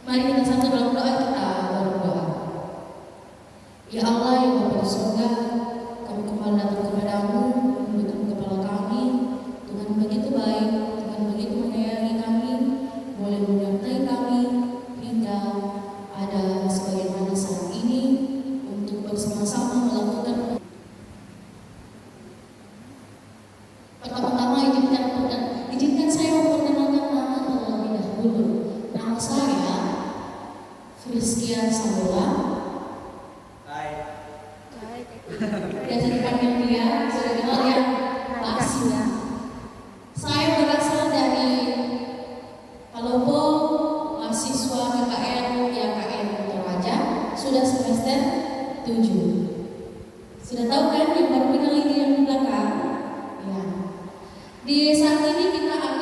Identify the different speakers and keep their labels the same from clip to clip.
Speaker 1: Mari kita satu dalam doa, kita berdoa. Ya Allah yang Bapa di surga, kami kembali datang kepadamu, menutup kepala kami. Tuhan begitu baik, Tuhan begitu menyayangi kami, boleh menyertai kami hingga ada sebagaimana saat ini untuk bersama-sama melakukan. Pertama-tama izinkan saya memperkenalkan nama terlebih dahulu. Nama saya Friskian Sabola. Biasa dipanggil dia, sudah kenal ya, Pak Asia. Saya berasal dari Palopo, mahasiswa KKN YKN Toraja, sudah semester 7. Sudah tahu kan yang baru kenal ini yang di belakang? Ya. Di saat ini kita akan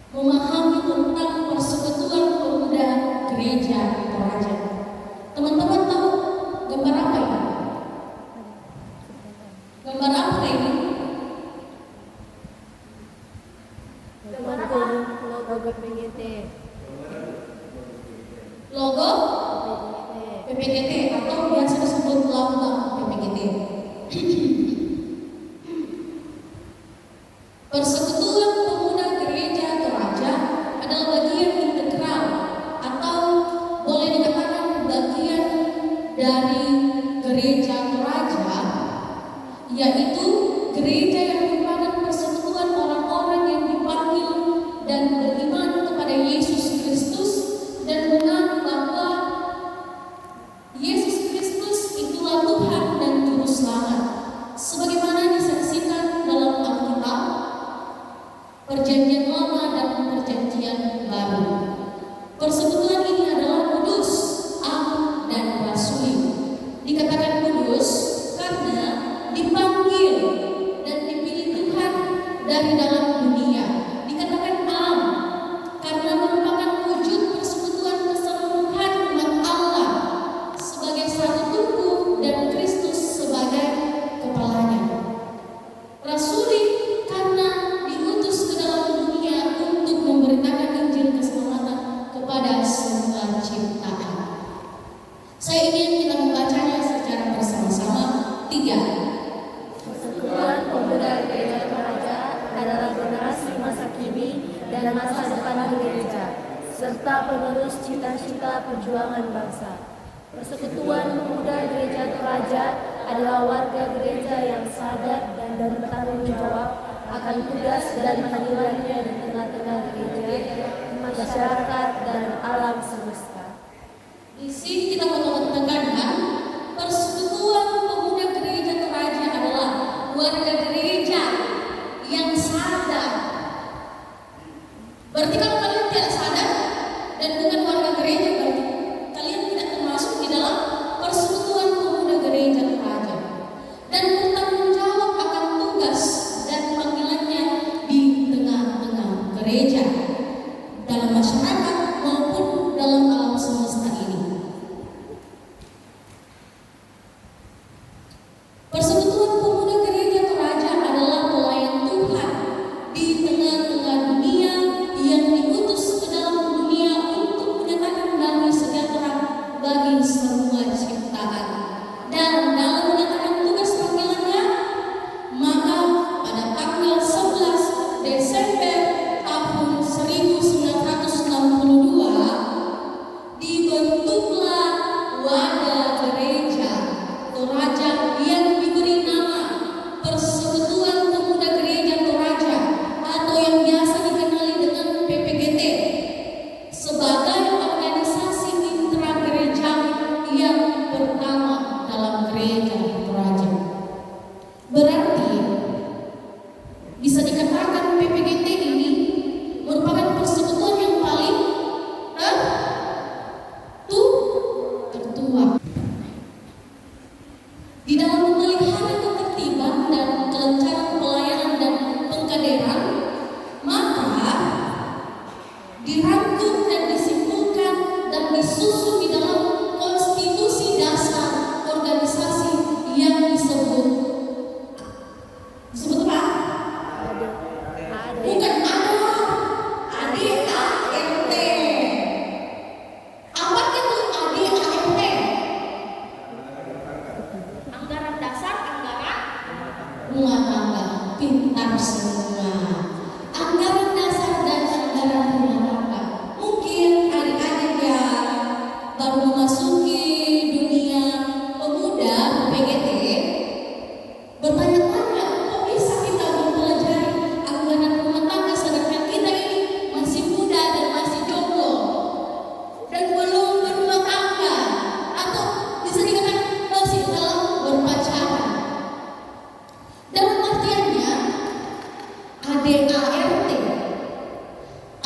Speaker 1: memahami tentang persekutuan pemuda gereja Toraja. Teman-teman tahu gambar apa ini? Gambar apa ini?
Speaker 2: Gambar apa? Logo PGT.
Speaker 1: Logo PPGT atau biasa disebut lambang PPGT. Persekutuan Pemuda Gereja Toraja adalah bagian integral atau boleh dikatakan bagian dari Gereja Toraja, yaitu gereja yang merupakan persekutuan orang-orang yang dipanggil dan beriman kepada Yesus Kristus dan mengaku bahwa Yesus Kristus itulah Tuhan dan Juru Selamat, sebagaimana disaksikan dalam Alkitab, Perjanjian Lama dan Perjanjian Baru. Persekutuan ini adalah kudus, am, dan rasuli. Dikatakan kudus karena dipanggil dan dipilih Tuhan dari dalam dunia. Dikatakan am karena merupakan wujud persekutuan keseluruhan umat Allah sebagai satu tubuh dan Kristus sebagai kepalanya. Rasuli karena diutus ke dalam dunia untuk memberitakan Injil keselamatan kepada semua ciptaan. Saya ingin kita membacanya secara bersama-sama. 3.
Speaker 2: Persekutuan Pemuda Gereja Toraja adalah generasi masa kini dan masa depan gereja, serta penerus cita-cita perjuangan bangsa. Persekutuan Pemuda Gereja Toraja adalah warga gereja yang sadar dan bertanggung jawab akan tugas dan panggilannya di tengah-tengah gereja, masyarakat, dan alam semesta.
Speaker 1: Di sini kita mau menekankan Persekutuan Pemuda Gereja Toraja adalah warga gereja yang sadar. Berarti kalau kalian tidak sadar dan bukan warga gereja, berarti kalian tidak termasuk di dalam Persekutuan Pemuda Gereja Toraja dan bertanggung jawab akan tugas dan panggilannya di tengah-tengah gereja, dalam masyarakat maupun dalam alam semesta ini. Persekutuan Pemuda Gereja Toraja adalah pelayan Tuhan di tengah-tengah dunia yang diutus ke dalam dunia untuk menyatakan damai sejahtera bagi semua ciptaan. Dan dalam menyatakan tugas panggilannya, maka pada tanggal 11 Desember tahun 1962 dibentuklah wadah gereja Toraja yang diberi nama Persekutuan Pemuda Gereja Toraja atau yang biasa dikenali dengan PPGT sebagai organisasi intragerejawi yang pertama dalam gereja Toraja. Berarti bisa dikatakan PPGT ini merupakan persekutuan yang paling tertua. Di dalam memelihara ketertiban dan kelancaran pelayanan dan pengkaderan, maka dirangkum dan disimpulkan dan disusun di dalam konstitusi dasar organisasi yang disebut apa? Bukan ada, ADART.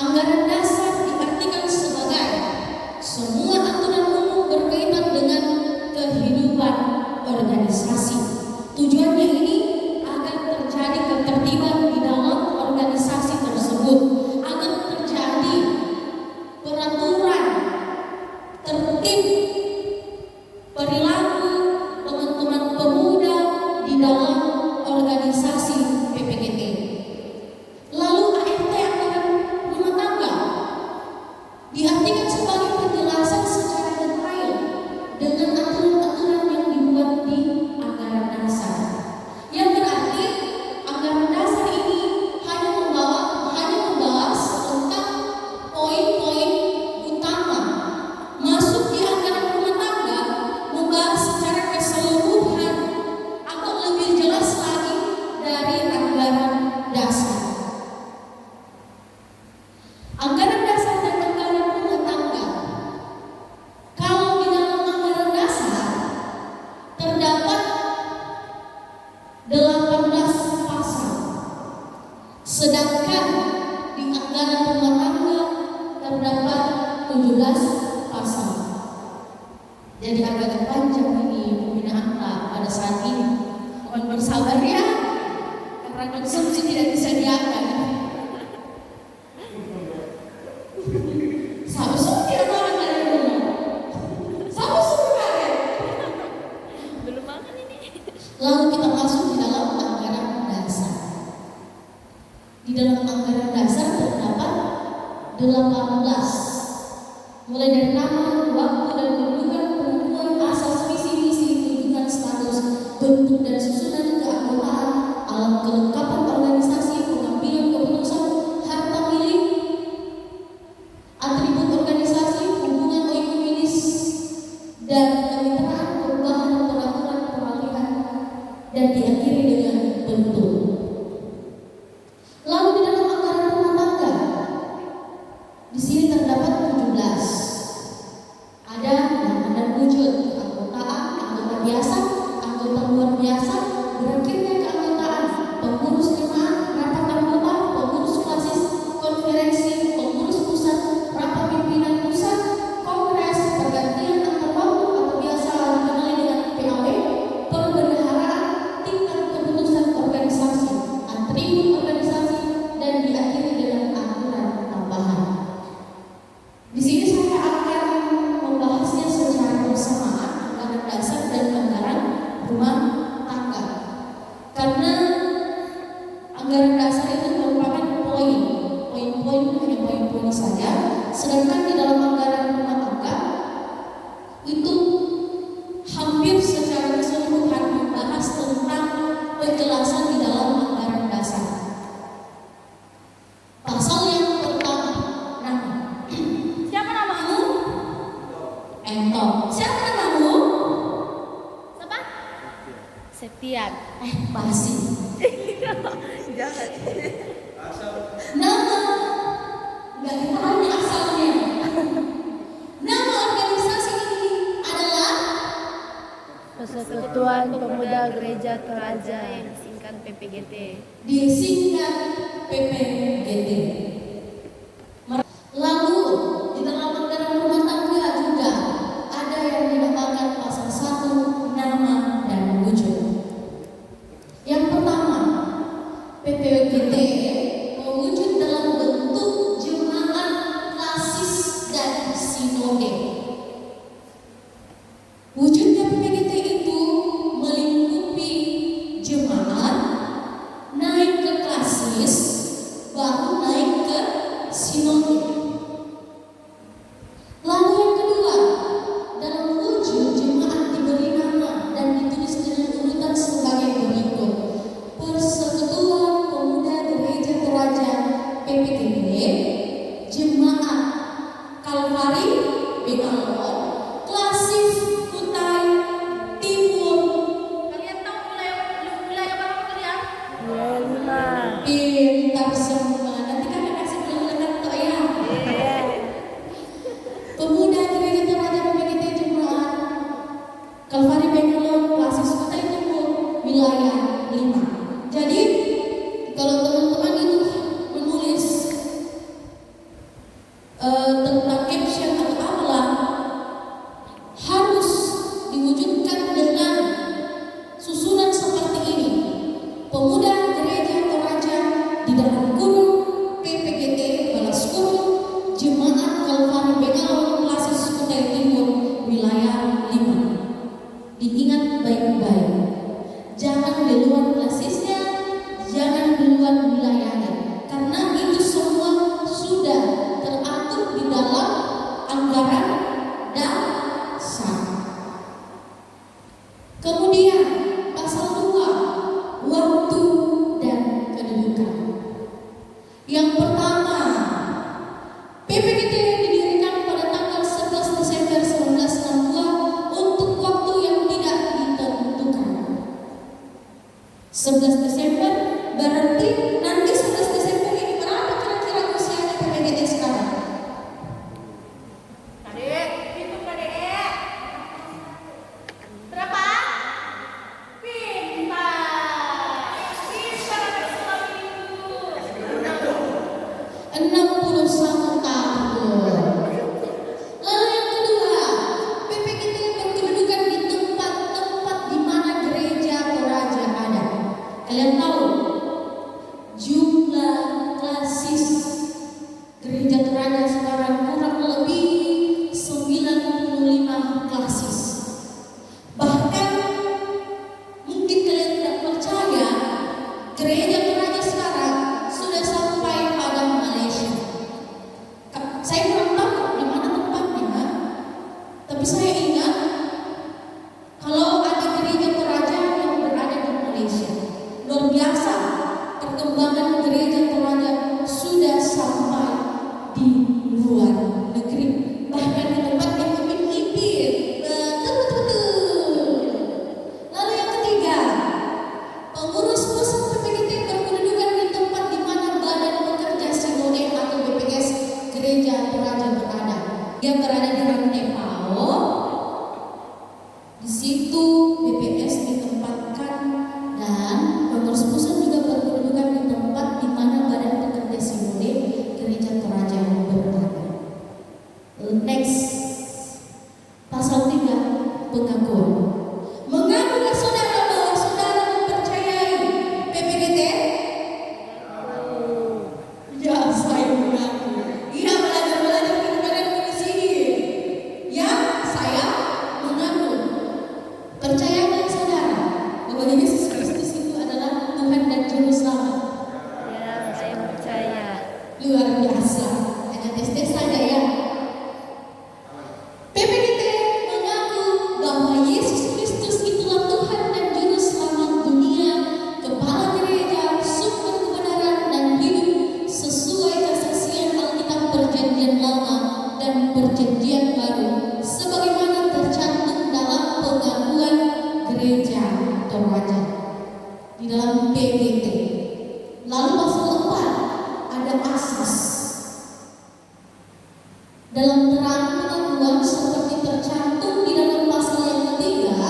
Speaker 1: Anggaran dasar diartikan sebagai semua aturan umum berkaitan dengan kehidupan organisasi. Tujuannya ini agar terjadi ketertiban di dalam organisasi tersebut, agar terjadi peraturan, tertib, perilaku teman-teman pemuda di dalam organisasi PPGT. Lalu ART anggaran rumah tangga diartikan sebagai penjelasan secara detail dengan aturan-aturan yang dibuat di anggaran dasar. Yang berarti anggaran dasar ini hanya membahas tentang poin-poin utama. Masuk di anggaran rumah tangga membahas secara keseluruhan atau lebih jelas lagi dari anggaran dasar. Anggaran dasar dan anggaran rumah tangga. Kalau di dalam anggaran dasar terdapat 18 pasal, sedangkan di anggaran rumah tangga terdapat 17 pasal. Jadi agak panjang ini pembinaan pada saat ini. Mohon bersabar ya, karena konsumsi tidak disediakan. Sabu suruh tidak makan dari rumah. Sabu suruh karet.
Speaker 2: Belum makan ini.
Speaker 1: Lalu kita masuk di dalam anggaran dasar. Di dalam anggaran dasar terdapat 18. Mulai dari nama, waktu dan kedudukan, penentuan asas visi misi, tuntutan status, bentuk dan susunan keanggotaan, alat kelengkapan organisasi, pengambilan keputusan, harta milik, atribut organisasi, hubungan ekumenis, dan kemitraan, perubahan peraturan peralihan, dan diakhiri dengan bentuk. Lalu di dalam anggaran rumah tangga, di sini terdapat 17. Ada nama dan wujud keanggotaan, anggota biasa, anggota luar biasa, berakhirnya keanggotaan, pengurus jemaat, rapat anggota, pengurus klasis, konferensi, pengurus pusat, rapat pimpinan pusat, kongres, pergantian antar waktu atau biasa dikenali dengan PAW, perbendaharaan, tingkat keputusan organisasi, atribut organisasi, dan diakhiri dengan aturan tambahan. Di sini saya akan membahasnya secara bersamaan anggaran dasar dan anggaran rumah tangga. Karena anggaran dasar itu merupakan poin-poin hanya poin-poin saja, sedangkan di dalam anggaran rumah tangga itu hampir secara keseluruhan membahas tentang penjelasan di dalam anggaran dasar. Pasal yang pertama, nama.
Speaker 2: Siapa namamu?
Speaker 1: Entok. Siapa namamu?
Speaker 2: Siapa? Septian.
Speaker 1: Basi.
Speaker 2: Jangan.
Speaker 1: Nama. Nggak ditanya asalnya. Nama organisasi ini adalah
Speaker 2: Persekutuan Pemuda Gereja Toraja yang disingkat PPGT.
Speaker 1: disingkat PPGT. Lalu di dalam anggaran rumah tangga juga ada yang dinamakan pasal 1 nama dan wujud. Yang pertama, PPGT mewujud dalam bentuk jemaat, klasis, dan sinode. Wujudnya PPGT itu melingkupi jemaat, naik ke klasis, baru naik ke sinode. Lalu yang kedua, dalam wujud jemaat diberi nama dan ditulis dengan urutan sebagai berikut: Persekutuan Pemuda Gereja Toraja PPGT, Jemaat Kalvari Bengalon, Klasis Kutai Timur. Kalian tahu wilayah berapa kalian?
Speaker 2: Wilayah 5.
Speaker 1: Pintar semua. Nanti kan kasih peluang tuh ya.
Speaker 2: Iya.
Speaker 1: Pemuda Gereja Toraja PPGT Jemaat Kalvari Bengalon, Klasis Kutai Timur, wilayah 5. Jadi kalau teman-teman itu menulis tentang caption atau apalah harus diwujudkan dengan susunan seperti ini. Pemuda gereja Toraja di dalam kurung PPGT balas kurung Jemaat Kalvari Bengawan Plasis Kutai Timur wilayah 5. Diingat baik-baik, jangan di luar klasisnya, jangan di luar wilayahnya, karena itu semua sudah teratur di dalam anggaran dasar. Kemudian pasal 2, waktu dan kedudukan. Yang pertama, PPGT didirikan pada tanggal 11 Desember 1962 untuk waktu yang tidak ditentukan. 11 Desember berarti nanti 11 Desember ini berapa kira-kira usianya PPGT sekarang?
Speaker 3: Adek, hitung adek. Berapa? Pintar. Pintar anak sekolah minggu.
Speaker 1: 61 tahun. Lalu yang kedua, PPGT berkedudukan di tempat-tempat di mana gereja Toraja ada. Kalian tahu jumlah klasis gereja Toraja sekarang kurang lebih 95 klasis. Bahkan mungkin kalian tidak percaya, gereja Toraja sekarang sudah sampai pada Malaysia. Saya kurang tahu di mana tempatnya, tapi saya ingat kalau ada gereja Toraja yang berada di Malaysia. Luar biasa, perkembangan gereja Toraja sudah sampai di luar negeri, bahkan di tempat yang ipin-ipin. Betul. Lalu yang ketiga, pengurus pusat PPGT berkedudukan di tempat di mana Badan Pekerja Sinode atau BPS Gereja Toraja berada. Dia berada di Rantepao. Di situ BPS ditempatkan dan pengurus pusat juga berkedudukan di tempat di mana Badan Pekerja Sinode Gereja Toraja berada. Next, pasal 3, pengakuan. Mengakukah saudara bahwa saudara mempercayai PPGT? Ya, saya mengaku. Iya, belajar kadang-kadang di sini. Ya, saya mengaku. Percayakah saudara bahwa Yesus Kristus itu adalah Tuhan dan Juru Selamat?
Speaker 2: Ya, saya percaya.
Speaker 1: Luar biasa. Hanya tes-tes saja ya. PPGT mengaku bahwa Yesus Kristus itulah Tuhan dan Juru Selamat dunia, Kepala Gereja, sumber kebenaran dan hidup sesuai kesaksian Alkitab Perjanjian Lama dan Perjanjian Baru, sebagaimana tercantum dalam pengakuan Gereja Toraja di dalam PPGT. Lalu pasal 4 ada asas. Dalam terang pengakuan seperti tercantum di dalam pasal yang ketiga,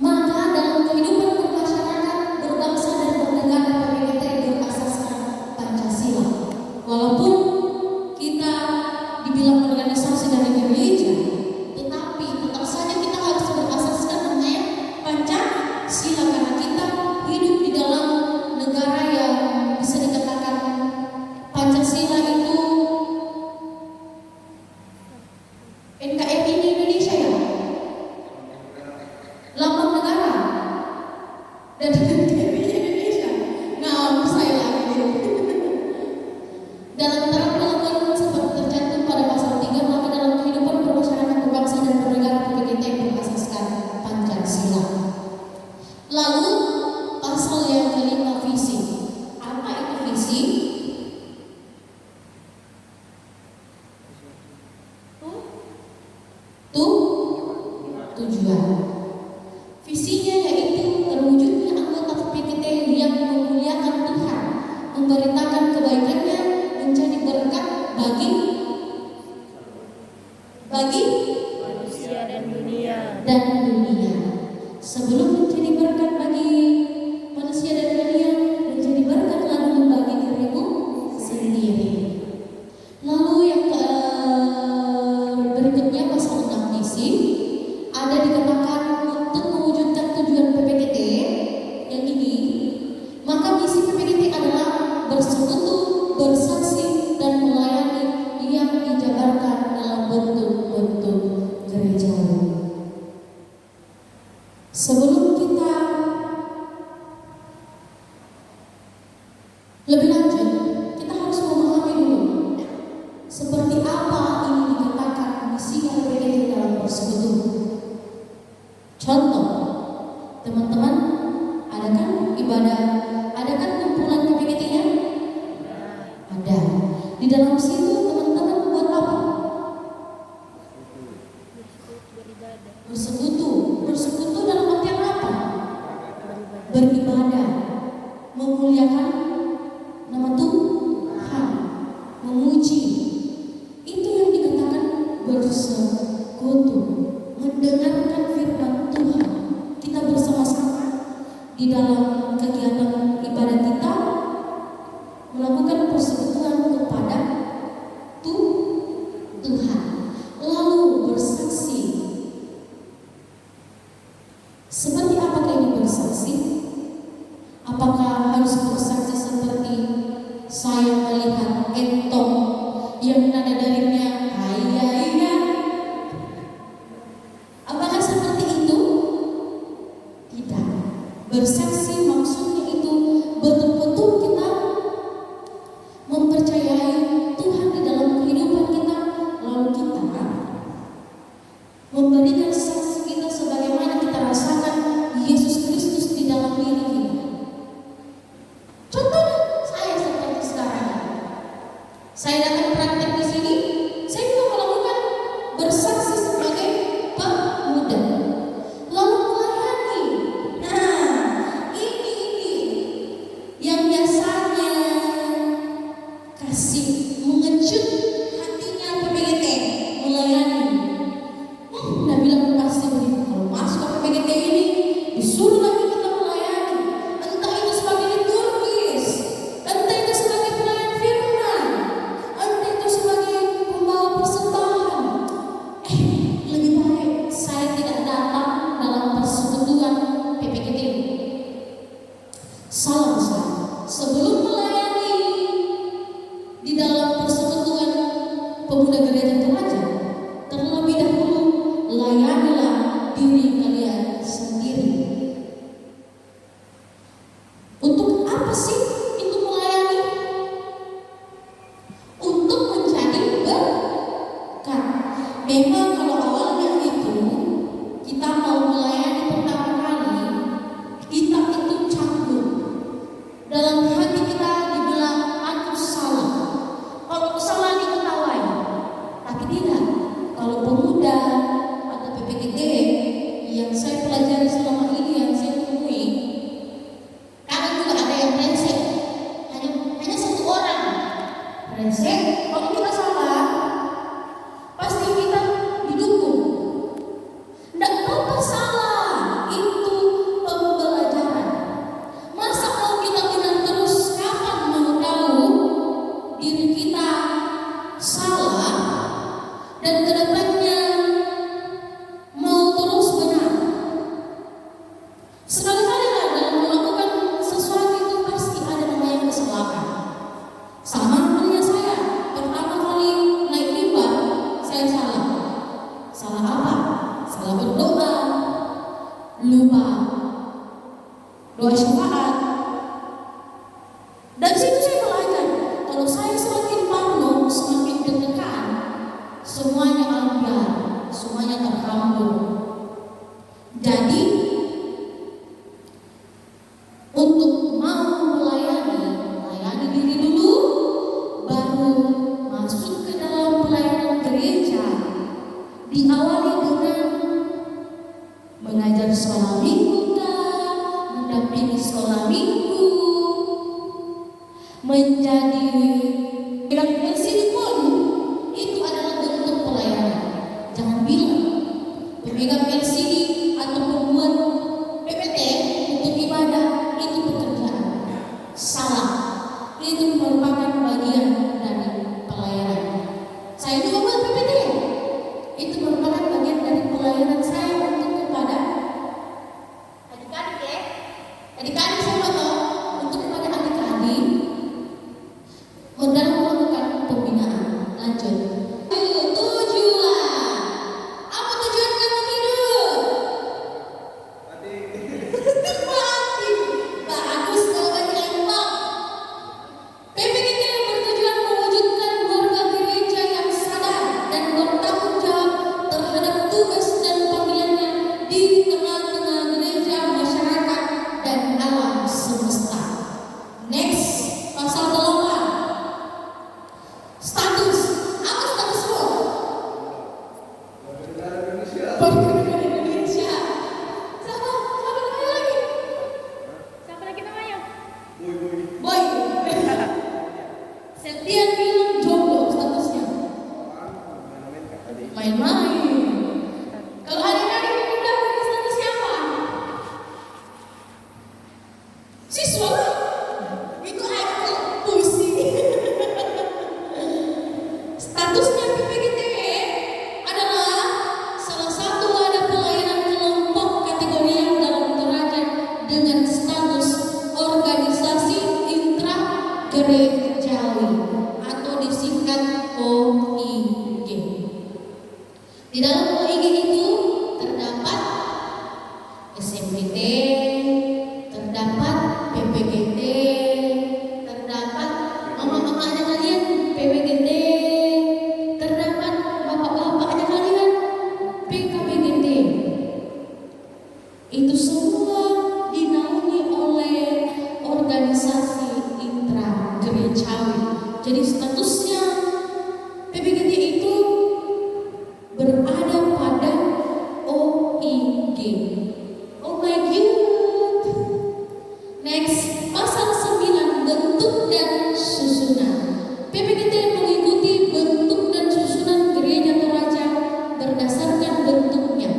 Speaker 1: maka dalam kehidupan bermasyarakat, berbangsa dan bernegara PPGT berasaskan Pancasila. Walaupun kita dibilang organisasi dari gereja, tetapi tetap saja kita harus berasaskan namanya Pancasila, karena kita hidup di dalam negara yang bisa dikatakan Pancasila itu NKRI di Indonesia ya, lambang negara dan NKRI Indonesia. Nah, saya lagi dalam terang pengakuan seperti tercantum pada pasal 3, maka dalam kehidupan bermasyarakat, berbangsa dan bernegara PPGT berasaskan Pancasila. Lalu pasal yang kelima, visi. Apa itu visi? Tujuan. Visinya yaitu terwujudnya anggota PPGT yang memuliakan Tuhan, memberitakan kebaikannya, menjadi berkat bagi
Speaker 2: Manusia dan dunia.
Speaker 1: Sebelum menjadi berkat bagi manusia dan dunia, menjadi berkat lalu bagi dirimu sendiri. yang berikutnya pasal 6 misi ada dikatakan untuk mewujudkan tujuan PPKT yang ini, maka misi PPKT adalah bersekutu, bersaksi, dan melayani yang dijabarkan dalam bentuk-bentuk gereja. Sebelum kita lebih lanjut, kita harus memahami dulu seperti apa ini dikatakan misi PPKT dalam bersekutu. Contoh, teman-teman, ada kan ibadah, ada kan kumpulan PPKT-nya? Ada. Di dalam situ teman-teman buat apa? Bersekutu. Bersekutu dalam artian apa? Beribadah, memuliakan nama Tuhan, memuji. Itu yang dikatakan bersekutu, mendengarkan firman Tuhan. Kita bersama-sama di dalam kegiatan ibadah kita melakukan persekutuan kepada Tuhan, lalu bersaksi. Seperti apakah ini bersaksi? Apakah harus bersaksi seperti saya melihat entong yang nada dalingnya iya? Apakah seperti itu? Tidak. Bersaksi maksudnya itu betul-betul kita mempercayai Tuhan di dalam kehidupan kita, lalu kita memberikan saksi kita sebagaimana kita rasakan Yesus Kristus di dalam diri kita. Contohnya saya seperti sekarang, saya datang praktek di sini, saya juga melakukan bersaksi sebagai pemuda, lalu melayani. Nah, ini yang biasanya kasih mengecut hatinya PPKT melayani. Nah, bilang pasti begitu. Kalau masuk ke PPKT ini disuruh lagi kita melayani, entah itu sebagai liturgis, entah itu sebagai pelayan firman, entah itu sebagai pembawa persembahan. Lebih baik saya tidak datang dalam persekutuan PPKT. Salah besar. Sebelum melayani di dalam persekutuan pemuda gereja Toraja, terlebih dahulu layanilah diri kalian sendiri. Untuk apa sih itu melayani? Untuk menjadi berkat. Memang kalau awalnya itu kita mau melayani pertama kali, kita itu canggung. Dalam hati kita dibilang aku salah. Kalau kesalahan diketahui, tapi tidak. Kalau pemuda atau PPKT yang saya pelajari selama ini, yang saya temui, kadang juga ada yang brengsek. Hanya satu orang brengsek. Kalau kita salah, pasti kita didukung. Nggak apa-apa salah, itu pembelajaran. Masa mau kita bilang terus, kapan mau tahu diri kita salah dan kedepannya mau terus benar? Sekali-kali lah dalam melakukan sesuatu itu pasti ada namanya kesalahan. Sama halnya saya, pertama kali naik mimbar saya salah. Salah apa? Salah berdoa, lupa doa syafaat. Dari situ saya belajar, kalau saya semakin parno, semakin deg-degan, semuanya ambiar, semuanya terhambur. Jadi untuk mau melayani diri dulu, baru masuk ke dalam pelayanan gereja. Diawali dengan mengajar sekolah minggu, mendampingi sekolah minggu, menjadi dalam melakukan pembinaan. Lanjut. Tujuan. Apa tujuan kamu hidup? Mati. Bagus jawaban lempang. PPKT bertujuan mewujudkan warga gereja yang sadar dan bertanggung jawab terhadap tugas dan panggilannya di tengah-tengah gereja, masyarakat, dan alam semesta. Next, pasal 8. Status. Apa statusmu? Warga negara Indonesia. Siapa? Siapa namanya lagi?
Speaker 3: Siapa lagi namanya?
Speaker 1: Boy. Septian bilang jomblo statusnya. Main-main. Kalau adik-adik muda punya status siapa? Siswa. Itu aku pusing. Statusnya PPGT adalah salah satu wadah pelayanan kelompok kategori yang dalam Toraja dengan status organisasi intra gerejawi atau disingkat OIG. Di dalam OIG itu terdapat SMPT, terdapat PPGT, terdapat mama-mamanya kalian PPGT, terdapat bapak-bapaknya kalian PKBGT. Itu semua dinaungi oleh organisasi intra gerejawi. Jadi statusnya PPGT itu berada pada OIG. Oh my god. Next, pasal 9, bentuk dan susunan. PPGT mengikuti bentuk dan susunan gereja Toraja berdasarkan bentuknya.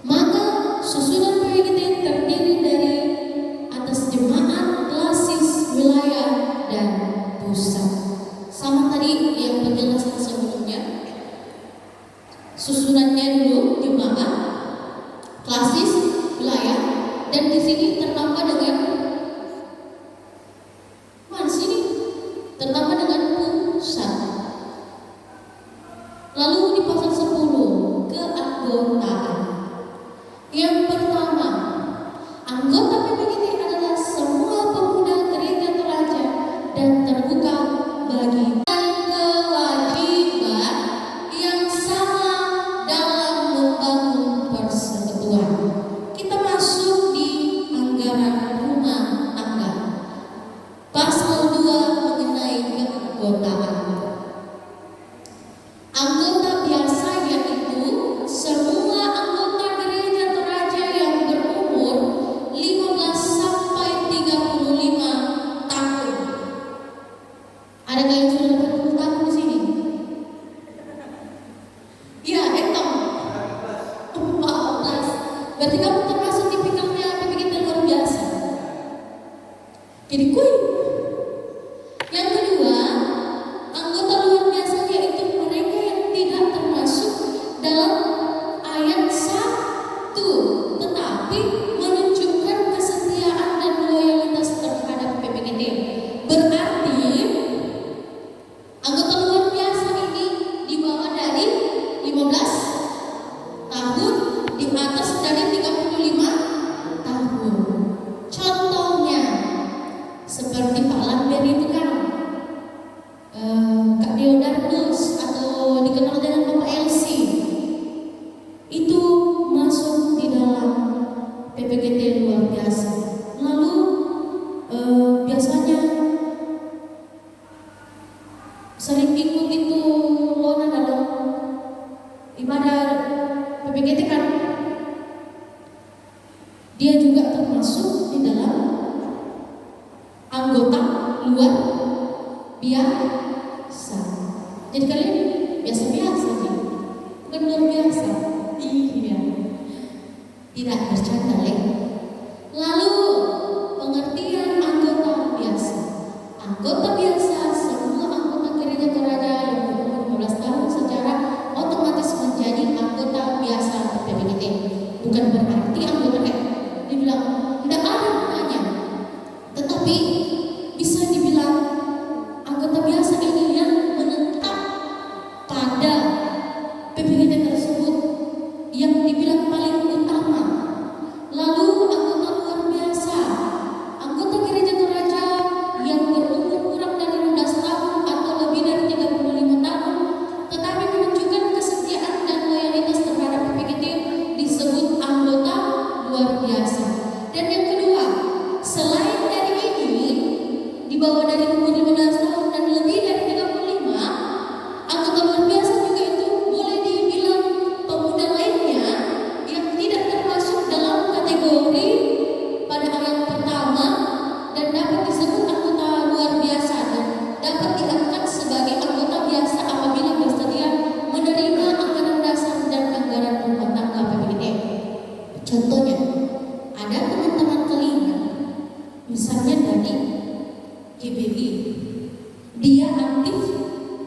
Speaker 1: Maka susunan PPGT terdiri dari atas jemaat, klasis, wilayah, dan pusat. Sama tadi yang penjelasan sebelumnya. Susunannya dulu jemaat, klasis, wilayah, dan di sini tertambah dengan mana sini? Tertambah dengan pusat. Lalu di pasal 10 keanggotaan. Yang pertama, anggota PPGT adalah semua pemuda gereja Toraja dan terbuka bagi kewajiban yang sama dalam membangun persekutuan. Kita masuk di anggaran rumah tangga. Pasal 2 mengenai keanggotaan. Anggota biasa yaitu semua anggota gereja Toraja yang berumur 15 sampai 35 tahun. Adakah yang sudah 30 tahun di sini? Iya, Etong. 14. Berarti kamu termasuk tipikalnya PPGT luar biasa. Jadi kuy. Yang kedua, anggota luar biasa yaitu mereka yang tidak termasuk dalam ayat 1, tetapi menunjukkan kesetiaan dan loyalitas terhadap PPGT. Berarti anggota luar biasa ini di bawah dari 15 tahun, di atas dari 35 tahun. Contohnya seperti Pak Lambert itu kan, Kak Deodarnus atau dikenal dengan Bapak Elsi, itu masuk di dalam PPGT luar biasa. Lalu biasanya sering ikut itu Lona dalam ibadah PPGT kan. Dia juga termasuk di dalam anggota luar biasa. Jadi kalian biasa-biasa aja, bukan luar biasa. Iya, tidak bercanda lagi. Lalu pengertian anggota biasa. Anggota biasa semua anggota gereja Toraja yang berumur 15 tahun secara otomatis menjadi anggota biasa PPGT. Bukan berarti anggota dibilang tidak ada gunanya, tetapi bisa dibilang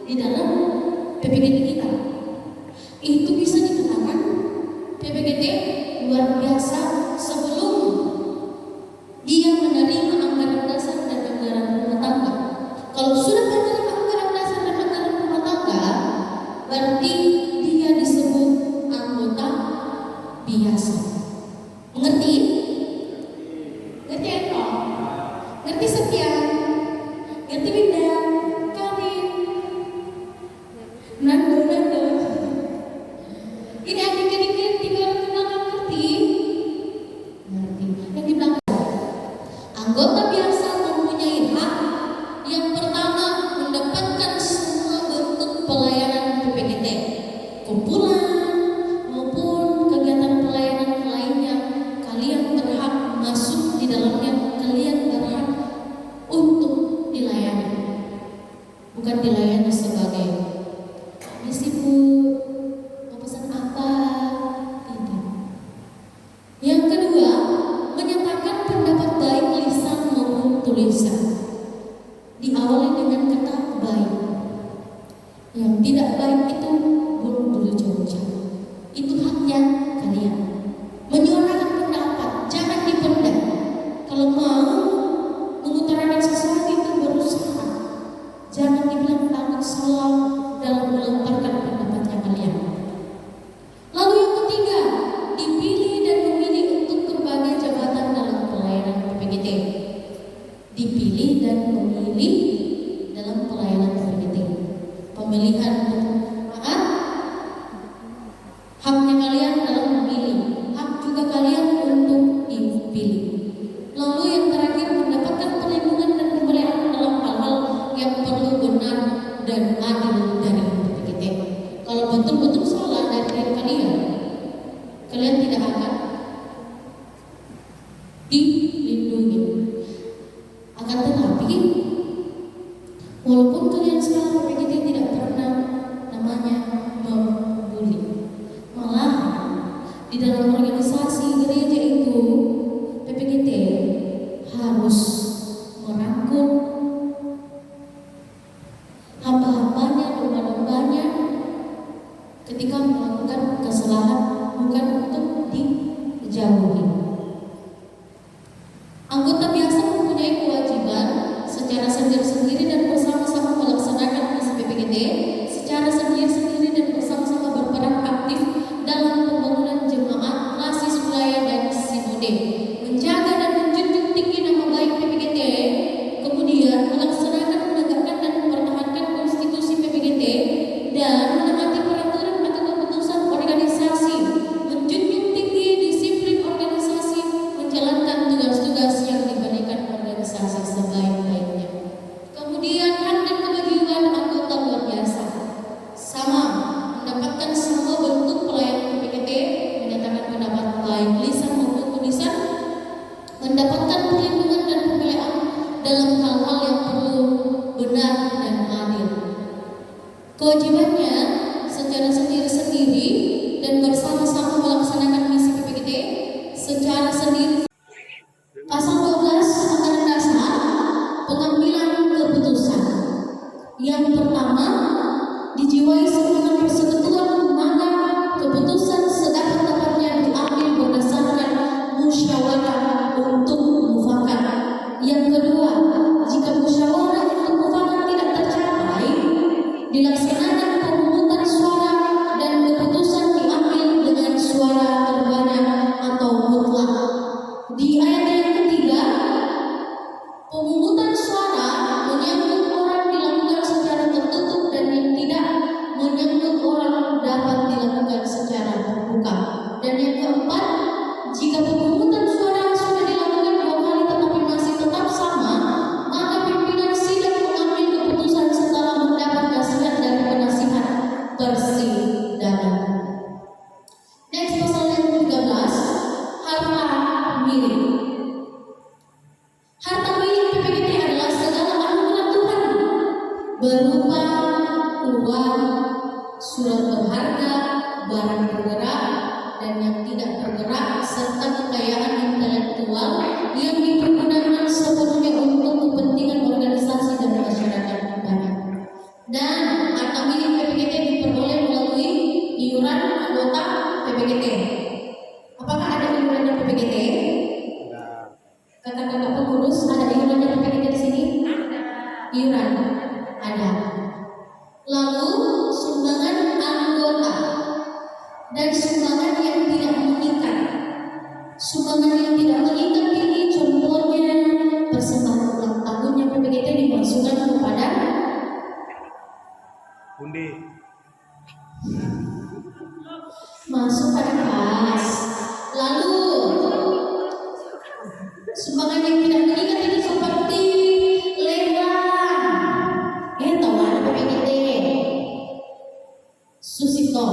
Speaker 1: di dalam PPGT kita. Itu bisa dikatakan PPGT luar biasa sebelum dia menerima anggaran dasar dan anggaran rumah tangga. Kalau sudah menerima anggaran dasar dan anggaran rumah tangga, berarti dia disebut anggota biasa. Mengerti? Ngerti apa? Ngerti setia? Ngerti Winda? Kawin? Nando. Ini adik-adik di belakang ngerti? Ngerti. Yang di belakang. Anggota biasa mempunyai hak yang pertama mendapatkan semua bentuk pelayanan PPGT, kumpulan maupun kegiatan pelayanan lainnya. Kalian berhak masuk di dalamnya, kalian berhak untuk dilayani, bukan dilayani sebagai misi bu, mau pesan apa, tidak. Yang kedua, menyatakan pendapat baik lisan maupun tulisan, diawali dengan kata baik. Yang tidak baik itu belum perlu jauh-jauh. Itu haknya kalian. Menyuarakan pendapat, jangan dipendam. Kalau mau mengutarakan sesuatu itu berusaha. Jangan dibilang takut salah dalam melemparkan pendapatnya kalian. Lalu yang ketiga, dipilih dan memilih untuk berbagai jabatan dalam pelayanan PPGT. Dipilih dan memilih dalam pelayanan PPGT. Pemilihan maaf, haknya kalian dalam memilih, hak juga kalian untuk dipilih. Lalu yang terakhir, mendapatkan perlindungan dan pembelian dalam hal-hal yang perlu benar dan adil dari PPGT. Kalau betul-betul salah dari diri kalian, kalian tidak akan dilindungi. Akan tetapi, walaupun kalian sekarang PPGT tidak pernah namanya membuli, malah di dalam organisasi gereja itu PPGT harus merangkul hamba-hambanya, domba-dombanya ketika melakukan kesalahan, bukan untuk dijauhi. Anggota biasa mempunyai kewajiban secara sendiri-sendiri dan bersama-sama melaksanakan misi PPGT secara sendiri-sendiri dan bersama-sama berperan aktif dalam pembangunan jemaat, klasis wilayah dan sinode, menjaga dan menjunjung tinggi nama baik PPGT, kemudian melaksanakan, menegakkan dan mempertahankan konstitusi PPGT dan menaati peraturan atau keputusan organisasi, menjunjung tinggi disiplin organisasi, menjalankan tugas-tugas yang diberikan organisasi sebaik-baiknya. Kemudian hak dan kewajiban anggota luar biasa sama, mendapatkan semua bentuk pelayanan PPGT, menyatakan pendapat baik lisan maupun tulisan, mendapatkan perlindungan dan pembelaan dalam hal-hal yang perlu benar dan adil. Kewajibannya secara sendiri-sendiri dan bersama-sama melaksanakan misi PPGT secara sendiri. Pasal 12 Anggaran Dasar, pengambilan keputusan. Yang pertama, dijiwai semangat persekutuan, maka keputusan sedapat-dapatnya diambil berdasarkan musyawarah untuk mufakat. Yang kedua, jika musyawarah untuk mufakat tidak tercapai, dilaksanakan pemungutan suara dan keputusan diambil dengan suara terbanyak atau mutlak. Di ayat yang ketiga, pemungutan suara menyangkut orang dilakukan secara tertutup dan yang tidak menyangkut orang dapat dilakukan secara terbuka. Dan yang keempat, jika pemungutan suara sudah dilakukan 2 kali tetapi masih tetap sama, maka pimpinan sidang mengambil keputusan setelah mendapat nasihat dari penasihat persidangan. Next, pasal yang 13, harta milik. Harta milik PPGT adalah segala anugerah Tuhan berupa uang, surat berharga, barang bergerak dan yang tidak bergerak, serta kekayaan intelektual yang dipergunakan sepenuhnya untuk kepentingan organisasi dan masyarakat banyak. Dan milik PPKT diperoleh melalui iuran anggota PPKT. Apakah ada iurannya PPKT? Kakak-kakak pengurus, ada iurannya PPKT di sini? Iuran ada. Lalu sumbangan anggota dan sumbangan yang tidak mengikat. Sumbangan yang tidak mengikat ini contohnya persembahan ulang tahunnya PPKT dimasukkan kepada
Speaker 4: undi.
Speaker 1: masuk pada kas. Lalu sumbangan yang tidak mengikat ini seperti lelang, tawaran PPKT, Susito.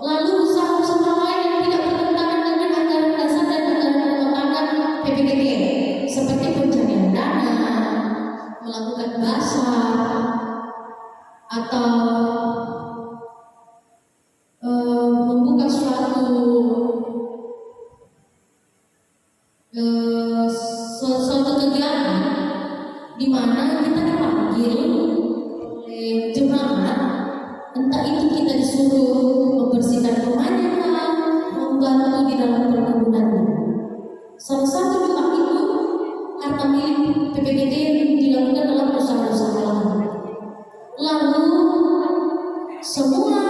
Speaker 1: Lalu usaha-usaha lain yang tidak bertentangan dengan anggaran dasar dan anggaran rumah tangga PPKT, seperti pencarian dana, melakukan basar, atau membuka suatu kegiatan di mana kita dipanggil oleh jemaat, entah itu kita disuruh membersihkan rumahnya, membantu di dalam perkebunannya. Salah satu juga itu harta milik PPKT yang dilakukan dalam usaha-usaha lain. Lalu semua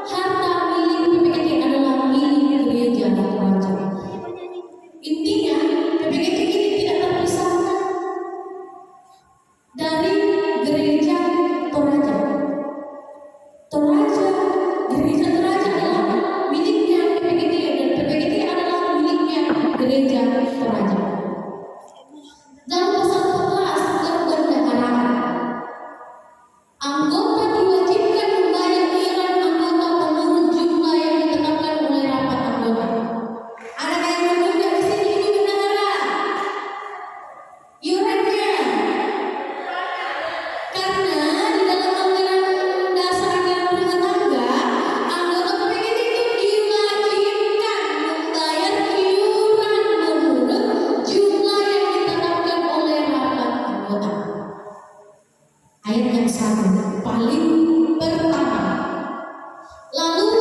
Speaker 1: harta milik PPKT adalah milik gereja Toraja. Intinya PPKT ini tidak terpisahkan dari gereja Toraja. Gereja Toraja adalah miliknya PPKT dan PPKT adalah miliknya gereja Toraja. Dalam pasal 14 kebendaharaan, anggota diwajibkan membayar iuran anggota menurut jumlah yang ditetapkan oleh rapat anggota. Ada yang menunjuk di sini ibu bendahara? Iurannya, karena di dalam anggaran dasar anggaran rumah tangga, anggota PPKT itu diwajibkan membayar iuran menurut jumlah yang ditetapkan oleh rapat anggota. Ayat yang satu paling pertama. Lalu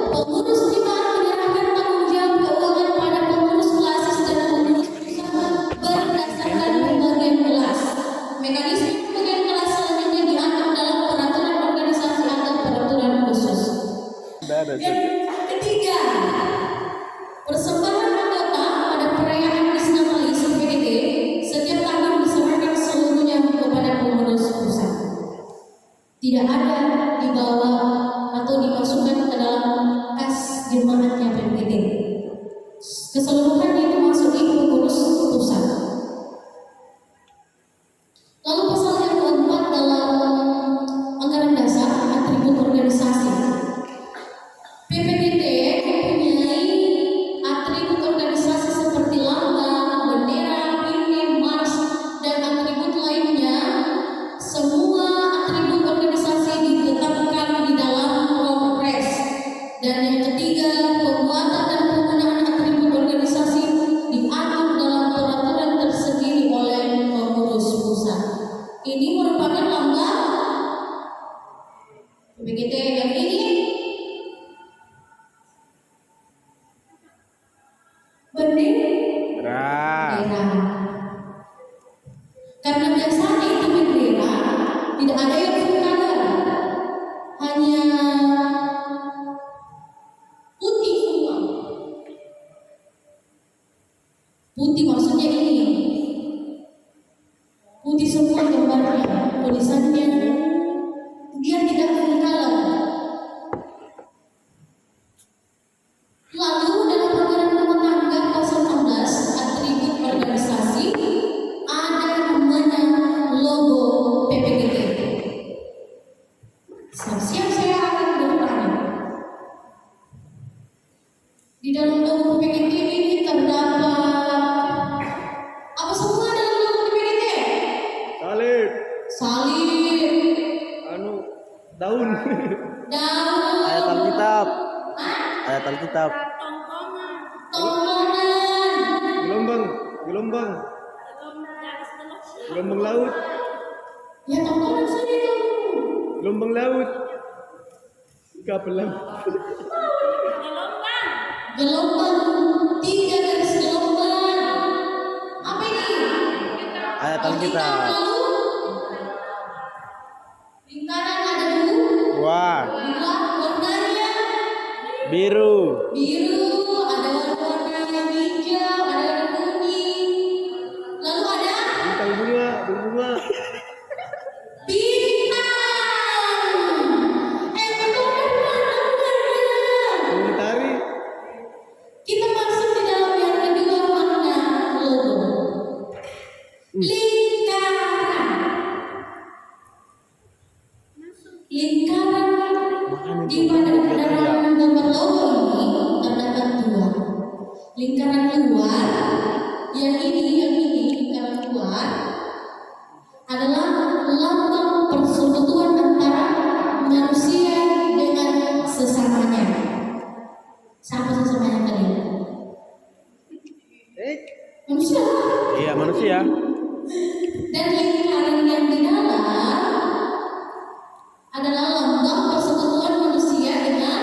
Speaker 1: pengurus jemaat menyerahkan tanggung jawab keuangan pada pengurus klasis dan pengurus pusat berdasarkan pembagian kelas. Mekanisme pembagian kelas selanjutnya diatur dalam peraturan organisasi atau peraturan khusus. Yang ketiga, persembahan anggota pada perayaan Isnatalis PPKT setiap tahun diserahkan seluruhnya kepada pengurus pusat. Tidak ada dibawa atau dimasukkan ke dalam kas jemaatnya PPKT. Keseluruhannya itu masuk di pengurus pusat. Lalu pasal yang keempat dalam anggaran dasar atribut organisasi. PPKT mempunyai atribut organisasi seperti lambang, bendera, himne, mars, dan atribut lainnya. Semua atribut organisasi ditetapkan di dalam Kongres. Dan yang ketiga, pembuatan dan penggunaan atribut organisasi diatur dalam peraturan tersendiri oleh pengurus pusat. Ini merupakan lambang PPKT yang ini. Bendera. Karena biasanya itu bendera tidak ada yang full color, hanya putih semua. Putih maksudnya ini, putih semua gambarnya, tulisannya, dia tidak full color. Lalu dalam anggaran rumah tangga pasal 16 atribut organisasi ada namanya logo PPKT. Siap-siap saya akan bertanya. Di dalam logo PPKT ini terdapat apa semua dalam logo PPKT? Salib.
Speaker 4: Daun.
Speaker 1: Daun.
Speaker 4: Ayat Alkitab.
Speaker 1: Tongkongan.
Speaker 4: Gelombang laut.
Speaker 1: Ya tongkongan saja itu.
Speaker 4: Gelombang laut. Kapal laut.
Speaker 1: Gelombang, 3 garis gelombang. Apa ini?
Speaker 4: Ayat Alkitab.
Speaker 1: Lalu lingkaran ada 2.
Speaker 4: Wah,
Speaker 1: Warnanya
Speaker 4: biru.
Speaker 1: biru, ada warna hijau, ada warna kuning. Lalu ada
Speaker 4: Bintang bunga, bunga.
Speaker 1: bintang. Betul benar.
Speaker 4: Mentari.
Speaker 1: Kita masuk di dalam yang kedua makna logo. Lingkaran. Lingkaran di pada dalam gambar logo ini terdapat 2. Lingkaran luar, yang ini lingkaran luar adalah lambang persekutuan antara manusia dengan sesamanya. Siapa sesamanya tadi? Manusia.
Speaker 4: Iya, manusia.
Speaker 1: Dan lingkaran yang di dalam adalah lambang persekutuan manusia dengan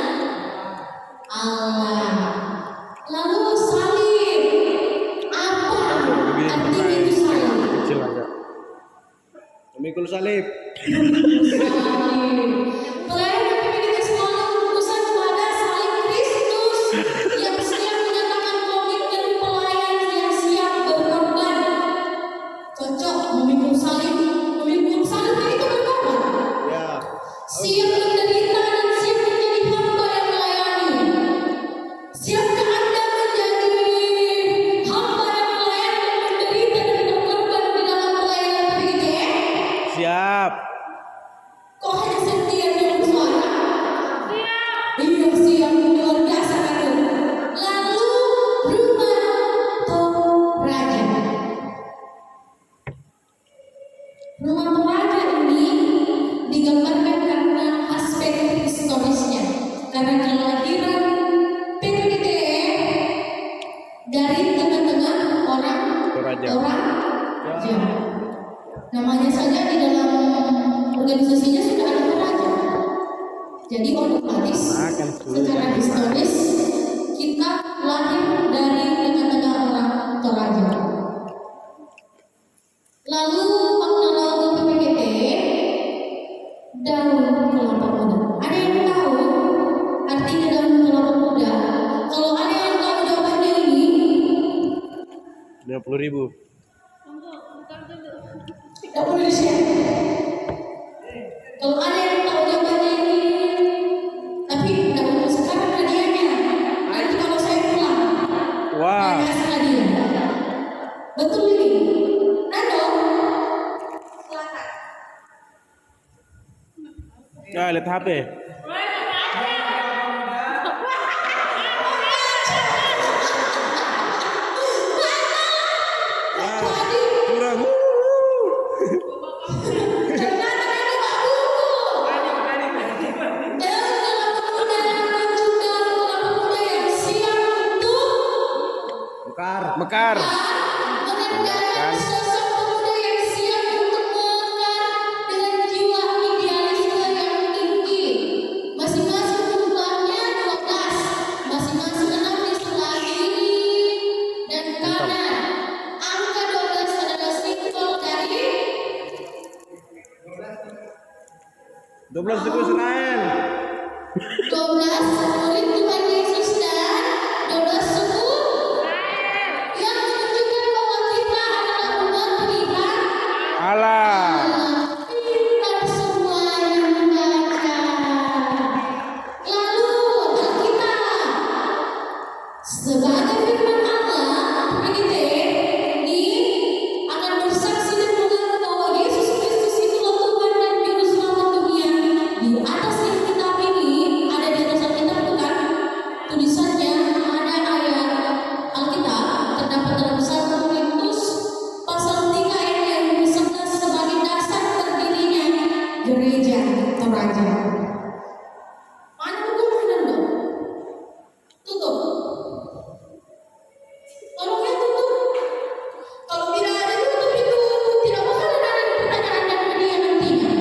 Speaker 1: Allah. Lalu salib. Apa arti itu salib?
Speaker 4: Kecil aja. Memikul salib.
Speaker 1: Pelayan PPKT selalu berfokus pada salib Kristus yang siap menyatakan komitmen pelayan yang siap berkorban. Cocok memikul salib itu berkorban.
Speaker 4: Ya.
Speaker 1: Siap menderita dan siap menjadi hamba yang melayani. Siapkah Anda menjadi hamba yang melayani dan menderita dan berkorban di dalam pelayanan PPKT?
Speaker 4: Siap.
Speaker 1: Kok hanya setia dengan suara? Iya siap, luar biasa kan? Lalu rumah Toraja. Rumah Toraja ini digambarkan karena aspek historisnya, karena kelahiran PPKT dari tengah-tengah orang
Speaker 4: Toraja.
Speaker 1: Toraja. Namanya saja di dalam organisasinya sudah ada Toraja. Jadi otomatis secara historis kita lahir dari tengah-tengah orang Toraja. Lalu makna logo PPKT daun kelapa muda. Ada yang tahu artinya daun kelapa muda? Kalau ada yang tahu jawabannya ini,
Speaker 4: 50.000.
Speaker 1: tidak boleh di-share. Kalau ada yang tahu jawabannya ini, tapi tidak boleh sekarang hadiahnya. Nanti kalau saya pulang,
Speaker 4: Wah.
Speaker 1: saya kasih hadiah. Betul ini? Nado? Silakan.
Speaker 4: Ya, lihat HP. Kurang.
Speaker 1: Ternyata ini Pak Buku. Dan kelapa muda dan juga kelapa muda yang siap untuk
Speaker 4: Mekar.
Speaker 1: menandakan sosok pemuda yang siap untuk mekar dengan jiwa idealisme yang tinggi. Masing-masing jumlahnya 12, masing-masing 6 di sebelah kiri dan kanan. Angka 12 adalah simbol dari
Speaker 4: 12 suku Israel.
Speaker 1: 12 murid Tuhan Yesus dan 12 suku yang menunjukkan bahwa kita adalah umat pilihan
Speaker 4: Allah.
Speaker 1: pintar semua yang membaca. Lalu Alkitab sebagai firman Allah PPKT ini akan bersaksi dan mengaku bahwa Yesus Kristus itulah Tuhan dan Juru Selamat dunia. Di atas Alkitab ini ada di atas Alkitab bukan tulisannya ada ayat Alkitab terdapat dalam 1 Korintus pasal 3 ayat yang 11 sebagai dasar berdirinya gereja Toraja. Mana buku kanan dong? Tutup. Tolong ya tutup. Kalau tidak ada tutup itu tidak bakal ada pertanyaan dan hadiah nantinya.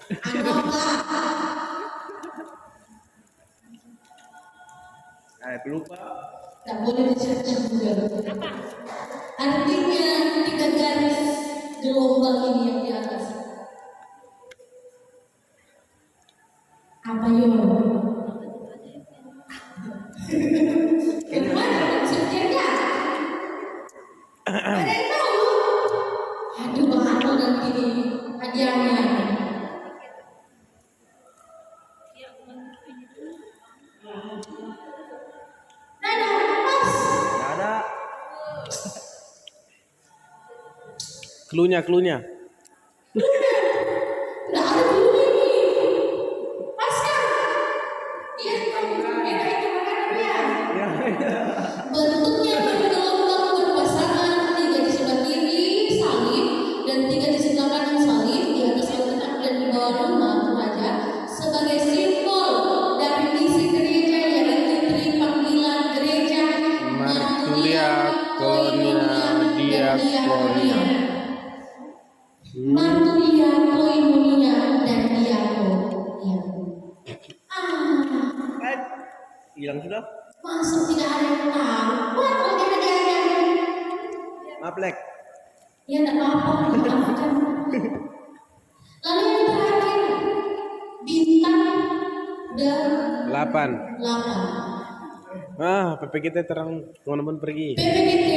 Speaker 1: Anggaplah
Speaker 4: Lupa.
Speaker 1: tak boleh disearch juga.
Speaker 3: Apa?
Speaker 1: Artinya 3 garis gelombang ini yang di atas. Apa yo? Gimana subjeknya? Ada yang tahu? Aduh, bakal nanti nih hadiahnya. Nada, mas.
Speaker 4: Nggak ada. Cluenya.
Speaker 1: Nggak ada dulu ini. Mas kan? Iya, kamu beda itu makanan ya. Bentuknya bergelombang berpasangan, 3 di sebelah kiri salib dan 3 di sebelah kanan salib, di atas altar dan di bawah rumah raja sebagai simbol dari misi gereja yaitu tripanggilan gereja
Speaker 4: Marturia, Koinonia, Diakonia.
Speaker 1: Marturia, Koinonia dan Diakonia.
Speaker 4: Hilang sudah.
Speaker 1: Masuk tidak ada yang tahu. Wah, kalau dia hadiahnya.
Speaker 4: Maaf, Lek.
Speaker 1: Ya tidak apa-apa, maafkan. Lalu yang terakhir, bintang dan
Speaker 4: 8.
Speaker 1: 8.
Speaker 4: PP kita terang kemana-mana pergi.
Speaker 1: PPGT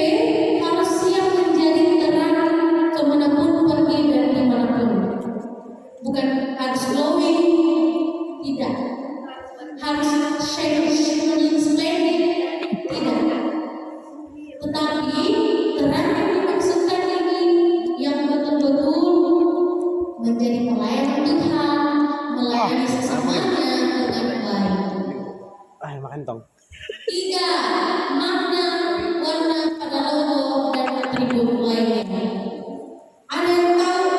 Speaker 1: harus siap menjadi terang kemanapun pergi dan dimanapun. Bukan harus glowing, tidak. Harus shining splendid, tidak. Tetapi terang yang dimaksudkan ini yang betul-betul menjadi pelayan Tuhan, melayani sesamanya dengan baik.
Speaker 4: Makan tong.
Speaker 1: 3 makna warna pada logo dan atribut lainnya. Ada yang tahu?